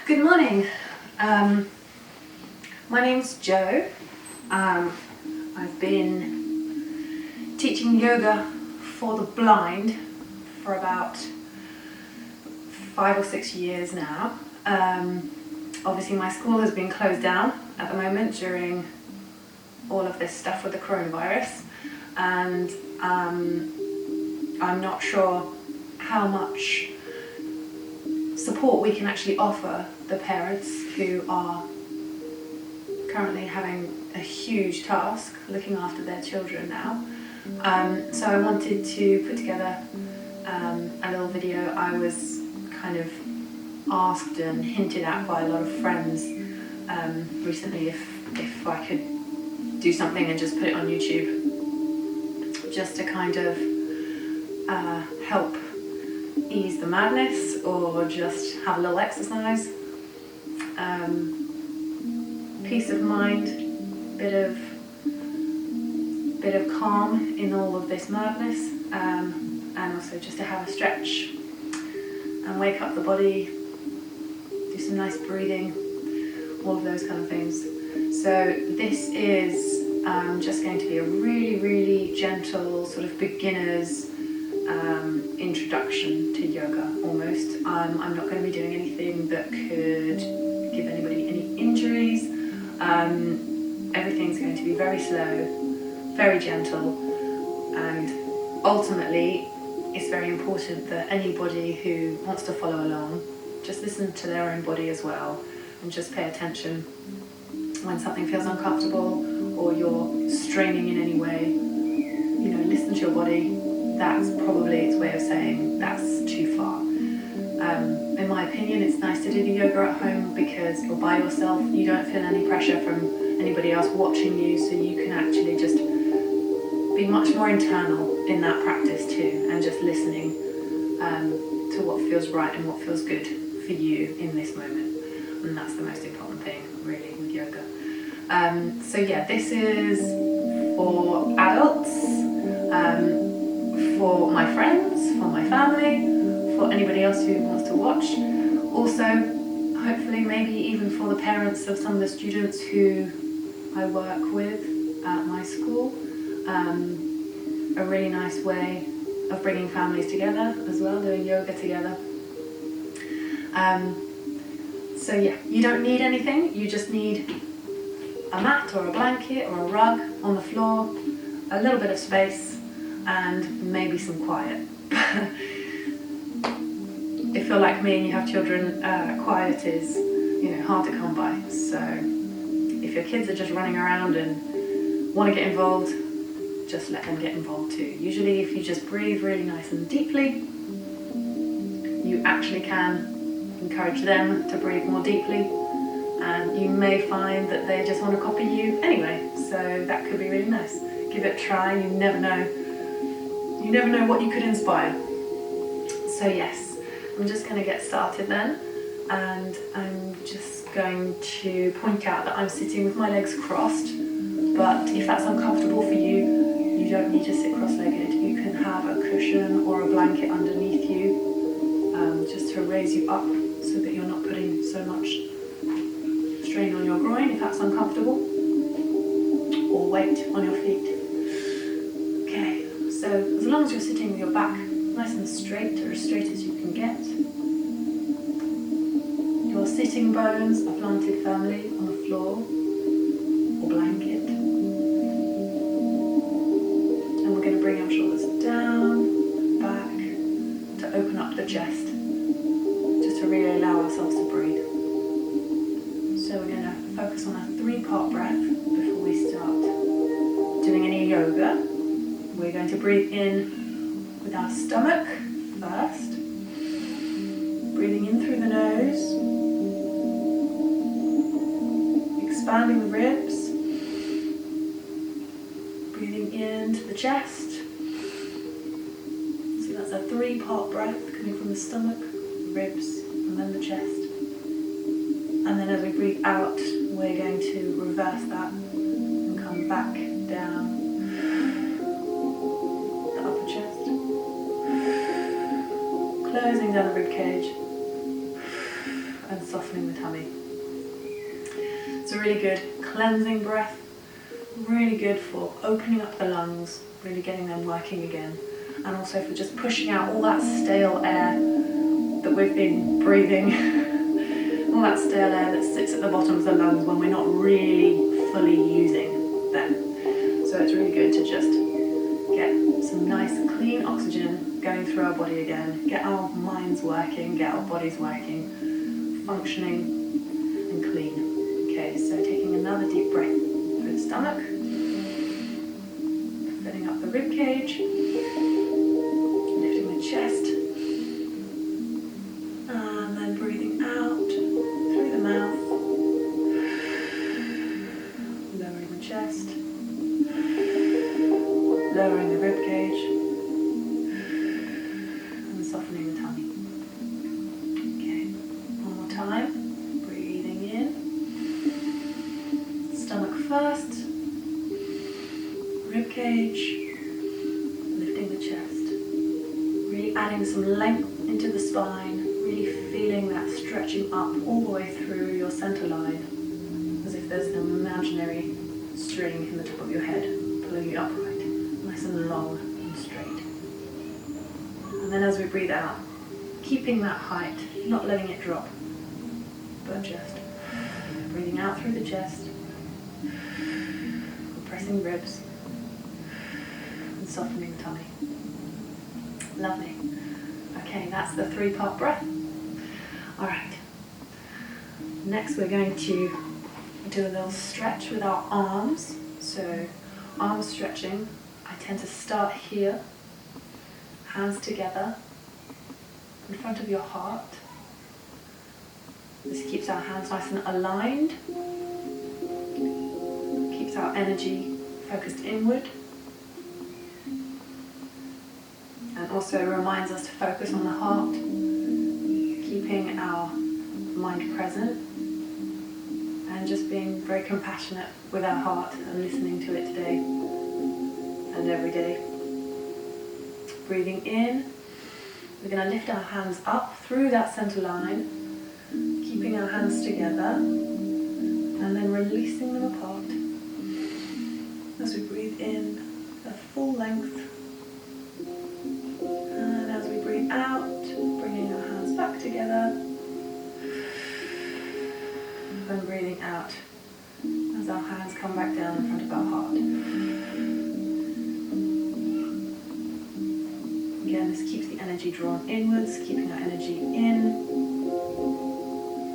Good morning. My name's Jo. I've been teaching yoga for the blind for about 5 or 6 years now. Obviously my school has been closed down at the moment during all of this stuff with the coronavirus, and I'm not sure how much support we can actually offer the parents who are currently having a huge task looking after their children now. So I wanted to put together a little video. I was kind of asked and hinted at by a lot of friends recently if I could do something and just put it on YouTube, just to kind of help ease the madness, or just have a little exercise, peace of mind, bit of calm in all of this madness, and also just to have a stretch and wake up the body, do some nice breathing, all of those kind of things. So this is just going to be a really gentle sort of beginner's introduction to yoga almost. I'm not going to be doing anything that could give anybody any injuries. Everything's going to be very slow, very gentle, and ultimately it's very important that anybody who wants to follow along just listen to their own body as well, and just pay attention when something feels uncomfortable or you're straining in any way. You know, listen to your body. That's probably its way of saying that's too far. In my opinion, it's nice to do the yoga at home because you're by yourself. You don't feel any pressure from anybody else watching you, so you can actually just be much more internal in that practice too, and just listening to what feels right and what feels good for you in this moment. And that's the most important thing, really, with yoga. So yeah, this is for adults, for my friends, for my family, for anybody else who wants to watch. Also, hopefully maybe even for the parents of some of the students who I work with at my school. A really nice way of bringing families together as well, doing yoga together. So yeah, you don't need anything, you just need a mat or a blanket or a rug on the floor, a little bit of space, and maybe some quiet. If you're like me and you have children, quiet is, hard to come by. So if your kids are just running around and want to get involved, just let them get involved too. Usually if you just breathe really nice and deeply, you actually can encourage them to breathe more deeply, and you may find that they just want to copy you anyway. So that could be really nice. Give it a try. You never know what you could inspire. So yes, I'm just going to get started then, and I'm just going to point out that I'm sitting with my legs crossed, but if that's uncomfortable for you, you don't need to sit cross-legged. You can have a cushion or a blanket underneath you, just to raise you up so that you're not putting so much strain on your groin if that's uncomfortable, or weight on your feet. Okay, so as long as you're sitting with your back nice and straight, or as straight as you can get, your sitting bones are planted firmly on the floor or blanket, and we're going to bring our shoulders down, back, to open up the chest, just to really allow ourselves to breathe. So we're going to focus on a 3-part breath before we start doing any yoga. We're going to breathe in with our stomach first, breathing in through the nose, expanding the ribs, breathing into the chest. So that's a 3-part breath coming from the stomach, ribs, and then the chest. And then as we breathe out, we're going to reverse that and come back down the upper chest, closing down the rib cage and softening the tummy. It's a really good cleansing breath, really good for opening up the lungs, really getting them working again, and also for just pushing out all that stale air that we've been breathing, all that stale air that sits at the bottom of the lungs when we're not really fully using them. So it's really good to just get some nice clean oxygen going through our body again, get our minds working, get our bodies working, functioning and clean. Okay, so taking another deep breath through the stomach, filling up the rib cage, lifting the chest, and then breathing out through the mouth, lowering the chest, lowering the rib cage, and softening the tummy. Okay, one more time. Breathing in, stomach first, rib cage, lifting the chest, really adding some length into the spine, really feeling that stretching up all the way through your center line, as if there's an imaginary string in the top of your head, pulling you upright, nice and long and straight. And then as we breathe out, keeping that height, not letting it drop, but just breathing out through the chest, compressing ribs, and softening the tummy. Lovely. Okay, that's the 3-part breath. All right. Next we're going to do a little stretch with our arms. So arm stretching, I tend to start here, hands together in front of your heart. This keeps our hands nice and aligned, keeps our energy focused inward, and also reminds us to focus on the heart, keeping our mind present and just being very compassionate with our heart and listening to it today and every day. Breathing in, we're going to lift our hands up through that center line, keeping our hands together and then releasing them apart as we breathe in a full length, and as we breathe out, bringing our hands back together and breathing out as our hands come back down in front of our heart. Again, this keeps the energy drawn inwards, keeping our energy in,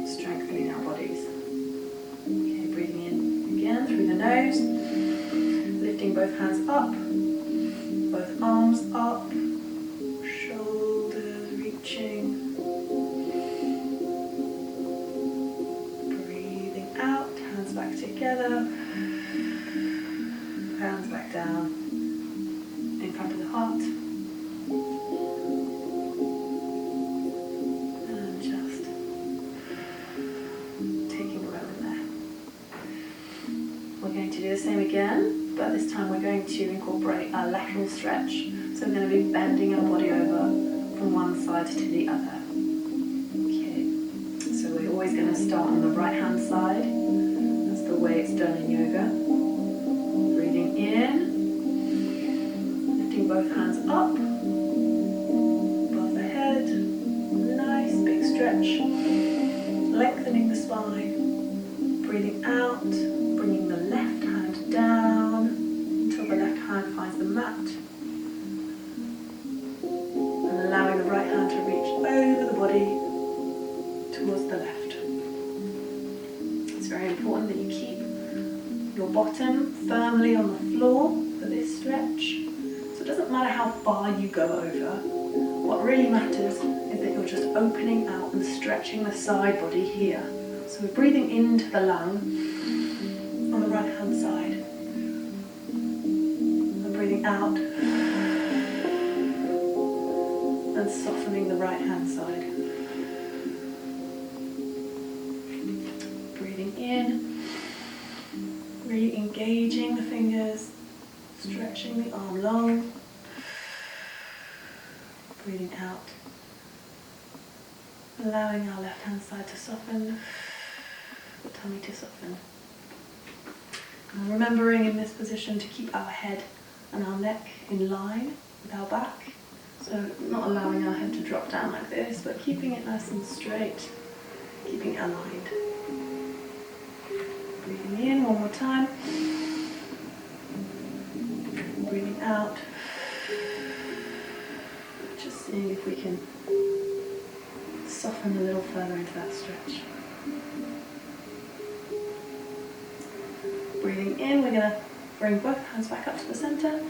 strengthening our bodies. Okay, breathing in again through the nose, lifting both hands up, both arms up, shoulders reaching. Breathing out, hands back together, hands back down in front of the heart. And just taking a moment there. We're going to do the same again, but this time we're going to incorporate a lateral stretch. So we're going to be bending our body over from one side to the other. Okay, so we're always going to start on the right hand side. That's the way it's done in yoga. Breathing in, lifting both hands up, above the head, nice big stretch, lengthening the spine. Breathing out, bringing the left hand down until the left hand finds the mat. And allowing the right hand to reach over the body towards the left. It's very important that you keep your bottom firmly on the floor for this stretch. So it doesn't matter how far you go over. What really matters is that you're just opening out and stretching the side body here. So we're breathing into the lung on the right hand side. And breathing out and softening the right hand side. Breathing in, really engaging the fingers, stretching the arm long. Breathing out allowing our left hand side to soften, the tummy to soften. And remembering in this position to keep our head and our neck in line with our back. So not allowing our head to drop down like this, but keeping it nice and straight, keeping it aligned. Breathing in one more time. Breathing out. Just seeing if we can soften a little further into that stretch. Breathing in, we're going to bring both hands back up to the center.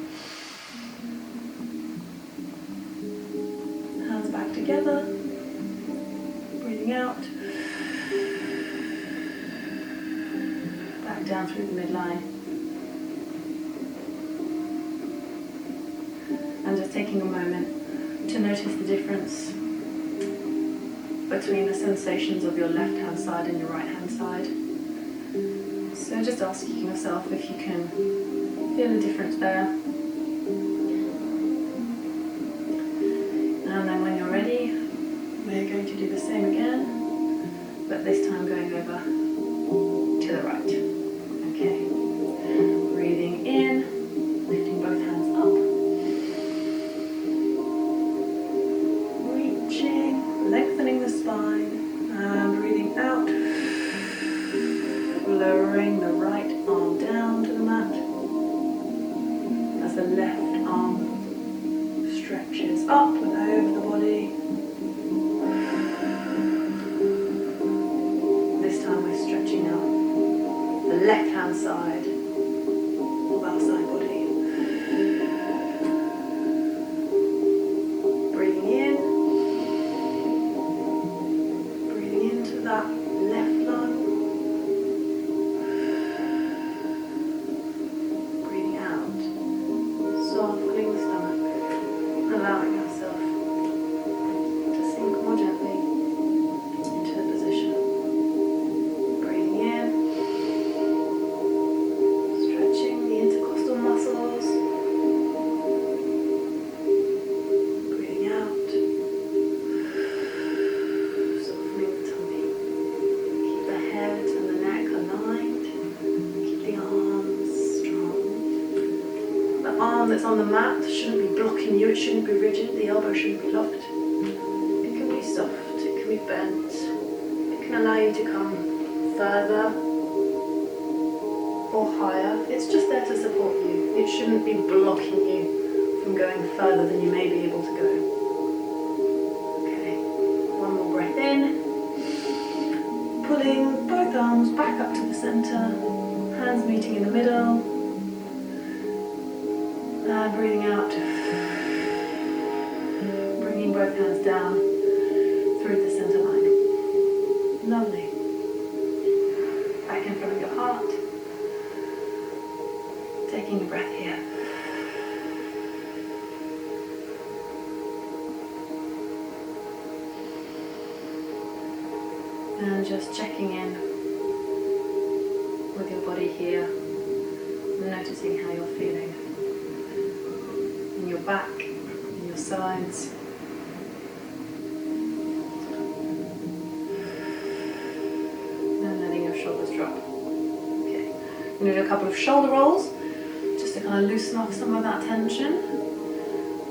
Hands back together. Breathing out. Back down through the midline. And just taking a moment to notice the difference between the sensations of your left hand side and your right hand side. So just asking yourself if you can feel a difference there. And then when you're ready, we're going to do the same again, but this time going over to the right. Okay. Breathing in, lifting both hands up. Reaching, lengthening the spine, and breathing out. Lowering the right arm down to the mat as the left arm stretches up and over the body. This time we're stretching out the left hand side of our side body. Breathing in, breathing into that left lung. Softening the stomach, allowing ourselves to sink more gently into the position. Breathing in, stretching the intercostal muscles. Breathing out, softening the tummy. Keep the head and the neck aligned. Keep the arms strong. The arm that's on the mat shouldn't be blocking you, it shouldn't be rigid, the elbow shouldn't be locked. It can be soft, it can be bent, it can allow you to come further or higher. It's just there to support you. It shouldn't be blocking you from going further than you may be able to go. Okay, one more breath in. Pulling both arms back up to the center, hands meeting in the middle. And breathing out, bringing both hands down through the center line. Lovely. Back in front of your heart. Taking a breath here. And just checking in with your body here, noticing how you're feeling. In your back, in your sides. And letting your shoulders drop. Okay. We're going to do a couple of shoulder rolls, just to kind of loosen off some of that tension.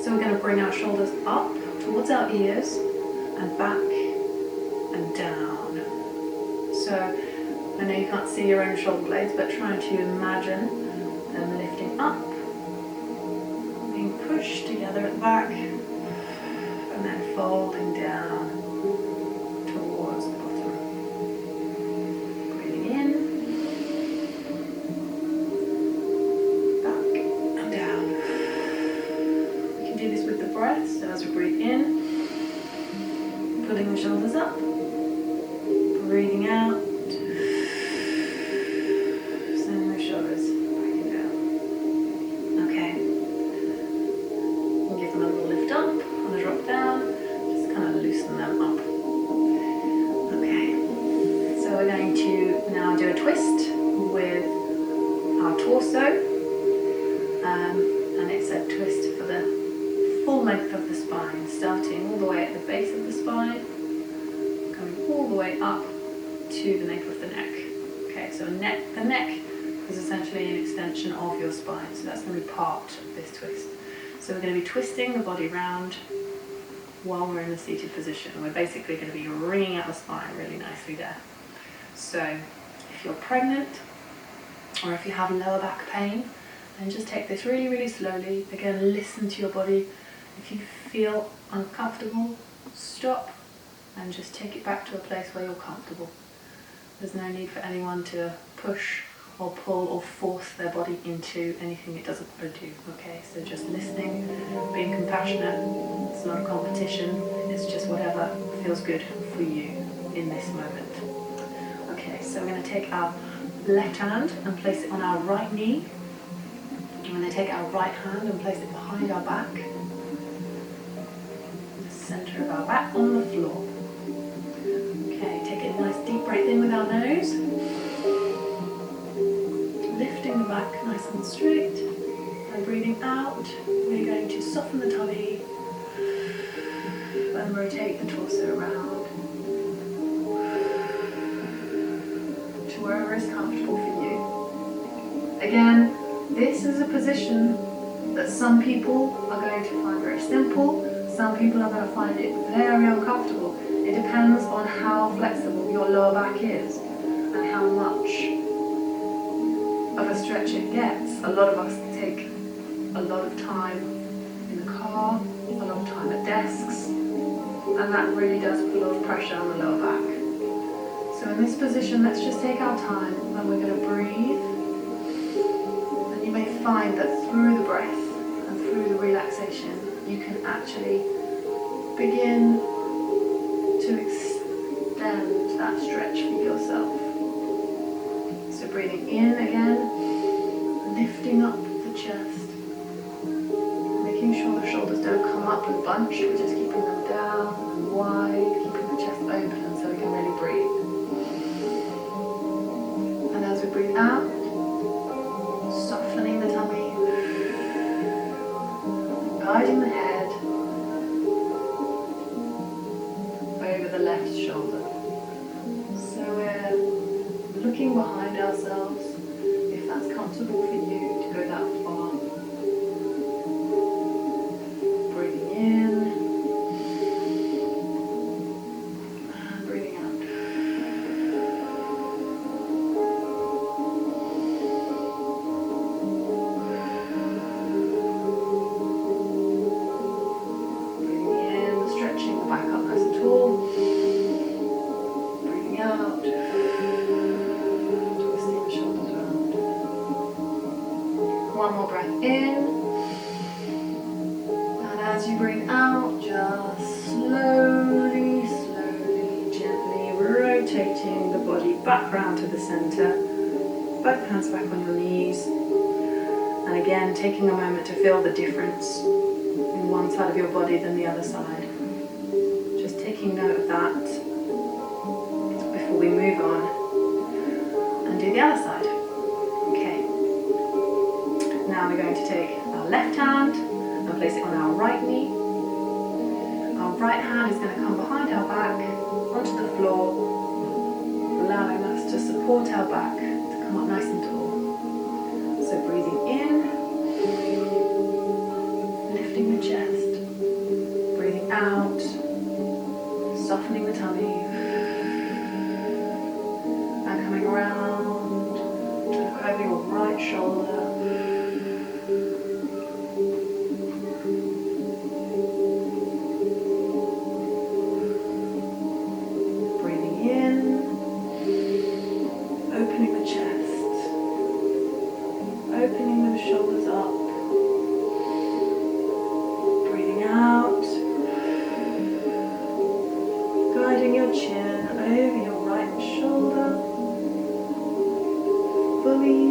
So we're going to bring our shoulders up towards our ears, and back and down. So I know you can't see your own shoulder blades, but try to imagine them lifting up, push together at the back, and then folding down towards the bottom. Breathing in, back and down. We can do this with the breath, so as we breathe in, pulling the shoulders up, breathing out, sending the shoulders back and down. Okay. Give them a little lift up and a drop down, just kind of loosen them up. Okay, so we're going to now do a twist with our torso, and it's a twist for the full length of the spine, starting all the way at the base of the spine, all the way up to the nape of the neck. Okay, so the neck is essentially an extension of your spine, so that's going to be part of this twist. So we're going to be twisting the body round while we're in the seated position. We're basically going to be wringing out the spine really nicely there. So if you're pregnant or if you have lower back pain, then just take this really, really slowly. Again, listen to your body. If you feel uncomfortable, stop and just take it back to a place where you're comfortable. There's no need for anyone to push or pull or force their body into anything it doesn't want to do, okay? So just listening, being compassionate. It's not a competition, it's just whatever feels good for you in this moment. Okay, so we're going to take our left hand and place it on our right knee. I'm going to take our right hand and place it behind our back. The center of our back on the floor. Okay, take a nice deep breath in with our nose. Lifting the back nice and straight. And breathing out, we're going to soften the tummy and rotate the torso around to wherever is comfortable for you. Again, this is a position that some people are going to find very simple, some people are going to find it very uncomfortable. It depends on how flexible your lower back is and how much of a stretch it gets. A lot of us take a lot of time in the car, a lot of time at desks, and that really does put a lot of pressure on the lower back. So in this position, let's just take our time and we're going to breathe. And you may find that through the breath and through the relaxation, you can actually begin to extend that stretch for yourself. So breathing in again, lifting up the chest, making sure the shoulders don't come up and bunch, we're just keeping them down and wide, keeping the chest open so we can really breathe. And as we breathe out, softening the tummy, guiding the head over the left shoulder. So we're looking behind ourselves, if that's comfortable for you to go that far. Breathing in and breathing out. Breathing in, stretching the back up nice and tall. Breathing out. One more breath in, and as you breathe out, just slowly, gently rotating the body back round to the center, both hands back on your knees, and again taking a moment to feel the difference in one side of your body than the other side. Just taking note of that before we move on and do the other side. Now we're going to take our left hand and place it on our right knee. Our right hand is going to come behind our back onto the floor, allowing us to support our back to come up nice and tall. So breathing in, lifting the chest, breathing out, softening the tummy, and coming around to look over your right shoulder. Opening those shoulders up, breathing out, guiding your chin over your right shoulder, fully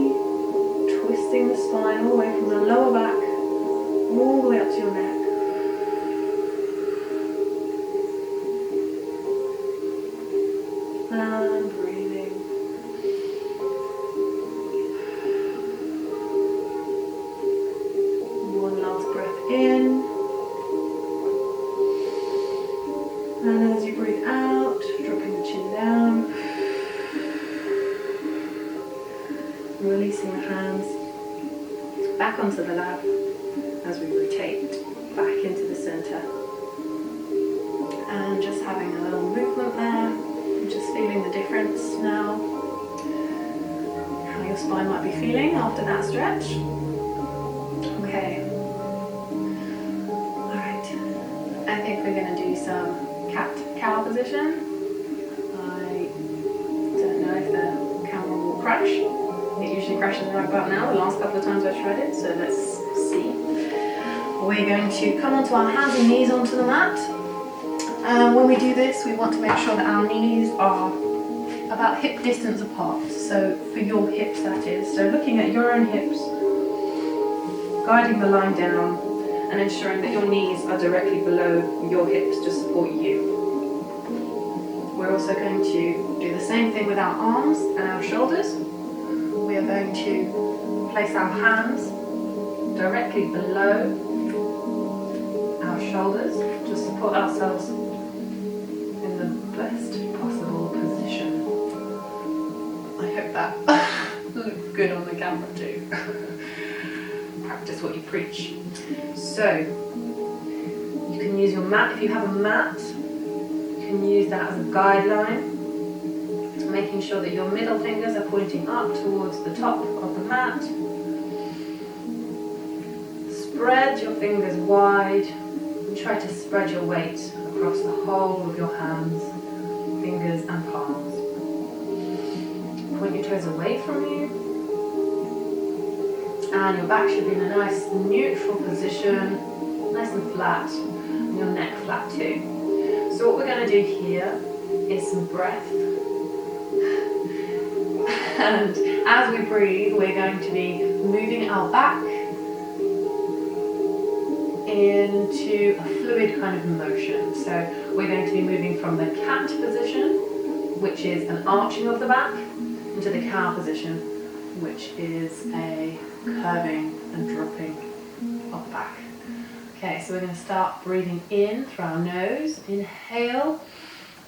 twisting the spine all the way from the lower back, all the way up to your neck. And breathing. In, and as you breathe out, dropping the releasing the hands back onto the lap as we rotate back into the center. And just having a little movement there, just feeling the difference now, how your spine might be feeling after that stretch. Okay. Alright, I think we're going to do some cat-cow position. I don't know if the camera will crash. It usually crashes right about now, the last couple of times I've tried it, so let's see. We're going to come onto our hands and knees onto the mat. When we do this, we want to make sure that our knees are about hip distance apart, so for your hips that is. So looking at your own hips, guiding the line down and ensuring that your knees are directly below your hips to support you. We're also going to do the same thing with our arms and our shoulders. We are going to place our hands directly below our shoulders to support ourselves in the best possible position. I hope that looks good on the camera too. Practice what you preach. So, you can use your mat. If you have a mat, you can use that as a guideline, making sure that your middle fingers are pointing up towards the top of the mat. Spread your fingers wide and try to spread your weight across the whole of your hands, fingers and palms. Point your toes away from you, and your back should be in a nice neutral position, nice and flat, and your neck flat too. So what we're going to do here is some breath. And as we breathe, we're going to be moving our back into a fluid kind of motion. So we're going to be moving from the cat position, which is an arching of the back, into the cow position, which is a curving and dropping of the back. Okay, so we're going to start breathing in through our nose. Inhale,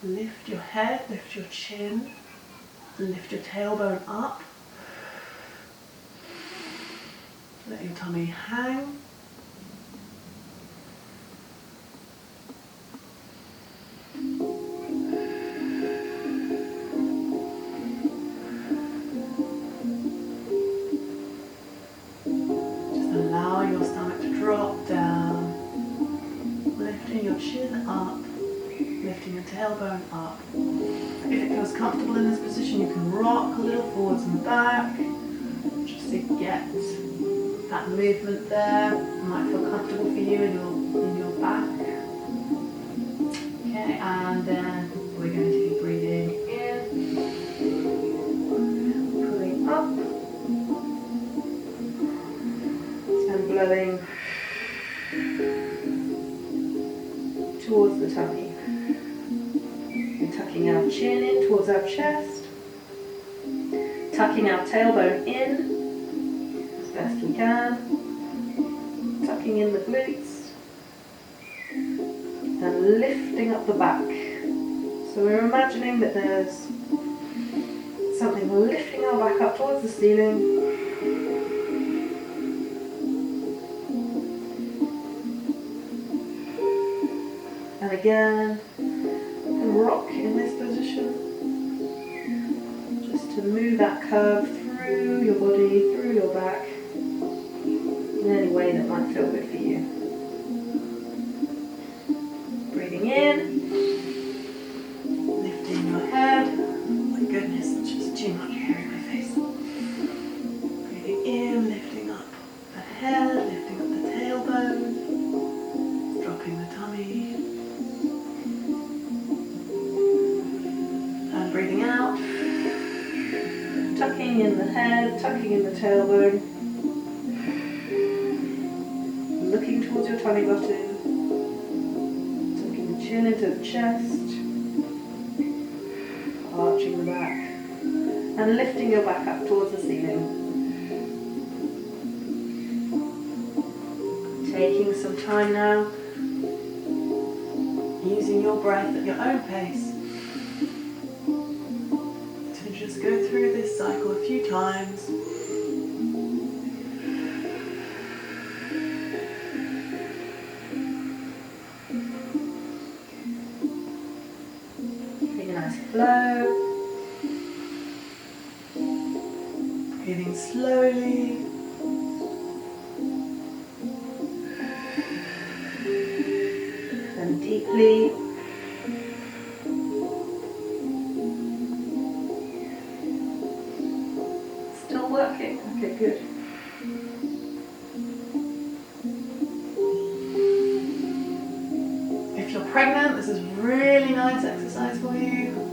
lift your head, lift your chin, lift your tailbone up. Let your tummy hang. Just allowing your stomach to drop down, lifting your chin up, lifting your tailbone up. If it feels comfortable in this position, you can rock a little forwards and back, just to get that movement there. It might feel comfortable for you in your back. Okay, and then we're going to be breathing in, pulling up, and blowing towards the tummy. Tucking our chin in towards our chest, tucking our tailbone in as best we can, tucking in the glutes, and lifting up the back. So we're imagining that there's something lifting our back up towards the ceiling. And again, rock in this position, just to move that curve through your body, through your back, in any way that might feel good for you. Breathing in, lifting your head. Oh my goodness, it's just too much hair in my face. Breathing in, lifting up the head, lifting up the tailbone, dropping the tummy. Breathing out, tucking in the head, tucking in the tailbone, looking towards your tummy button, tucking the chin into the chest, arching the back, and lifting your back up towards the ceiling. Taking some time now, using your breath at your own pace. Just go through this cycle a few times. Breathing slowly. And deeply. Still working? Okay, good. If you're pregnant, this is really nice exercise for you.